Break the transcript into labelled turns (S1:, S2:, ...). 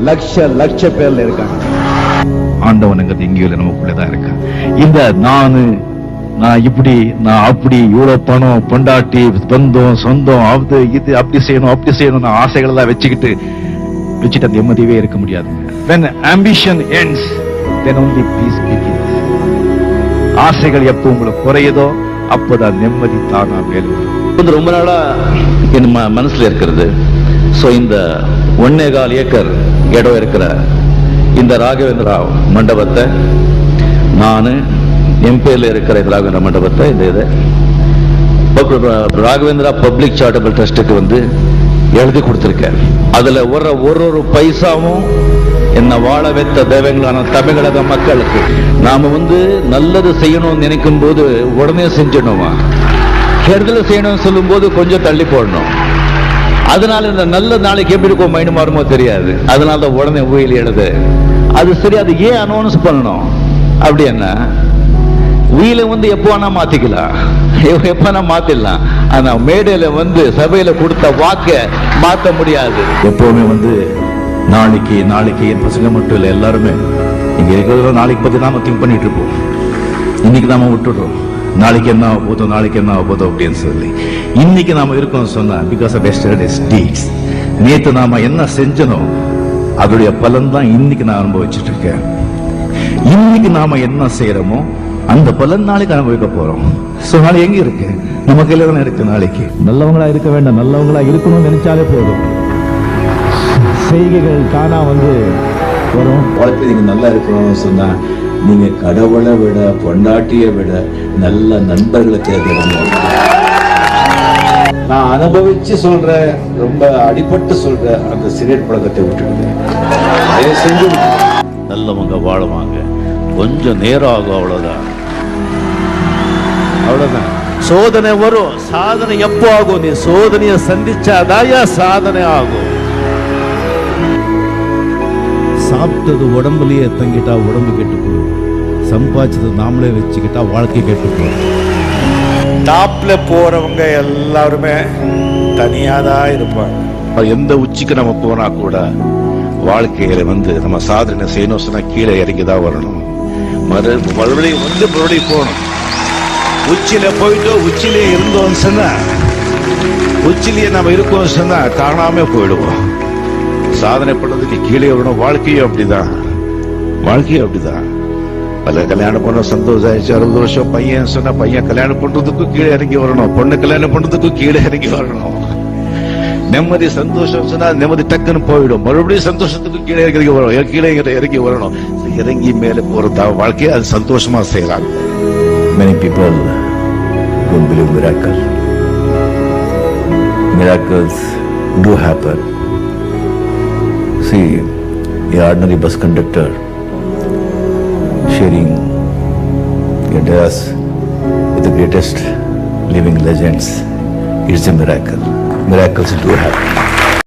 S1: லட்ச பேர்ல இருக்காங்க.
S2: ஆண்டவனுங்கிறது எங்கேயோ நமக்குள்ளதான் இருக்கான். இந்த நான் இப்படி நான் அப்படி இவ்வளவு பணம் பொண்டாட்டி பந்தம் சொந்தம் அது இது அப்படி செய்யணும் ஆசைகள் எல்லாம் வச்சுட்டு நிம்மதியே இருக்க முடியாது. When ambition ends, then only peace begins. ஆசைகள் எப்போ உங்களுக்கு குறையுதோ அப்போதான் நிம்மதி தானா மேலும்.
S3: ரொம்ப நாளா என் மனசுல இருக்கிறது. சோ இந்த 1.25 ஏக்கர் இடம் இருக்கிற இந்த ராகவேந்திரா மண்டபத்தை நான் என் பேர்ல இருக்கிற ராகவேந்திரா மண்டபத்தை இந்த ராகவேந்திரா பப்ளிக் சாரிட்டபிள் ட்ரஸ்டுக்கு எழுதி கொடுத்திருக்கேன். அதுல ஒரு பைசாவும் என்ன வாழ வைத்த தெய்வங்களான தமிழக மக்களுக்கு நாம நல்லது செய்யணும்னு நினைக்கும் போது உடனே செஞ்சிடணுமா, கெடுதல் செய்யணும்னு சொல்லும் போது கொஞ்சம் தள்ளி போடணும். அதனால இந்த நல்ல நாளைக்கு எப்படி இருக்கும் மைண்ட் மாறுமோ தெரியாது. அதனால தான் உடனே உயிர் எழுது. அது சரி, அது ஏன் அனௌன்ஸ் பண்ணணும் அப்படி என்ன? வீல எப்போ வேணா மாத்திக்கலாம், எப்ப வேணா மாத்திடலாம். ஆனா மேடையில சபையில கொடுத்த வாக்க மாத்த முடியாது.
S2: எப்பவுமே நாளைக்கு என் பசங்க மட்டும் இல்லை, எல்லாருமே இங்க இருக்கிறத நாளைக்கு பத்தி நாம திங்க் பண்ணிட்டு இருப்போம். இன்னைக்கு நாம விட்டுடுறோம், நாளைக்கு என்ன ஆகப்போதோ அப்படின்னு சொல்லி. இன்னைக்கு நாம இருக்கோம் சொன்னா பிகாஸ் ஆஃப் yesterday's deeds. நேத்து நாம என்ன செஞ்சனோ அதோடைய பலன் தான் இன்னைக்கு நான் அனுபவிச்சுட்டு இருக்கேன். இன்னைக்கு நாம என்ன செய்யறோமோ அந்த பலன் நாளைக்கு அனுபவிக்க போறோம். சோ நாளைக்கு எங்க இருக்கு? நம்ம கையில தானே இருக்கு. நாளைக்கு நல்லவங்களா இருக்க வேண்டாம், நல்லவங்களா இருக்கணும்னு நினைச்சாலே போதும். செய்கைகள் தானா வரும்.
S4: வாழ்க்கை நீங்க நல்லா இருக்கணும்னு சொன்னா நீங்க கடவுளை விட பொண்டாட்டியை விட நல்ல நண்பர்களை தேர்ந்தெடுக்கணும். நான் அனுபவிச்சு சொல்றேன், ரொம்ப அடிபட்டு சொல்றேன், அந்த சிகரெட் பழக்கத்தை விட்டுடுங்க. தயவு செஞ்சு
S3: நல்லவங்க வாழுவாங்க, கொஞ்சம் நேரம் ஆகும், அவ்வளவுதான். சோதனை வரும், சாதனை எப்போ ஆகும்? நீ சோதனையை சந்திச்சாதாயா சாதனை ஆகும்.
S5: சாப்பிட்டது உடம்புலயே தங்கிட்டா உடம்பு கெட்டு போகும், சம்பாதிச்சது நாமளே வச்சுக்கிட்டா வாழ்க்கை கெட்டு போகும்.
S6: டாப்ல போறவங்க எல்லாருமே தனியாதான் இருப்பாங்க.
S2: எந்த உச்சிக்கு நம்ம போனா கூட வாழ்க்கையில நம்ம சாதனை செய்யணும் சொன்னா கீழே இறங்கிதான் வரணும். மறுபடியும் போகணும். உச்சியில போயிட்டு உச்சிலே இருந்தோம் சொன்னா, உச்சிலேயே நம்ம இருக்கோம் சொன்னா காணாம போயிடுவோம். சாதனை பண்றதுக்கு கீழே வரணும். வாழ்க்கையும் அப்படிதான். பல கல்யாணம் பண்ண சந்தோஷம் ஆயிடுச்சு, 60 வருஷம் பையன் சொன்னா பையன் கல்யாணம் பண்றதுக்கும் கீழே இறங்கி வரணும், பொண்ணு கல்யாணம் பண்றதுக்கும் கீழே இறங்கி வரணும். நிம்மதி சந்தோஷம் சொன்னா நிம்மதி டக்குன்னு போயிடும். மறுபடியும் சந்தோஷத்துக்கு கீழே இறங்கி வரணும். இறங்கி மேல போறதா வாழ்க்கையை அது சந்தோஷமா செய்யலாம்.
S4: Many people don't believe miracles. Miracles do happen. See, an ordinary bus conductor sharing a dais with the greatest living legends is a miracle. Miracles do happen.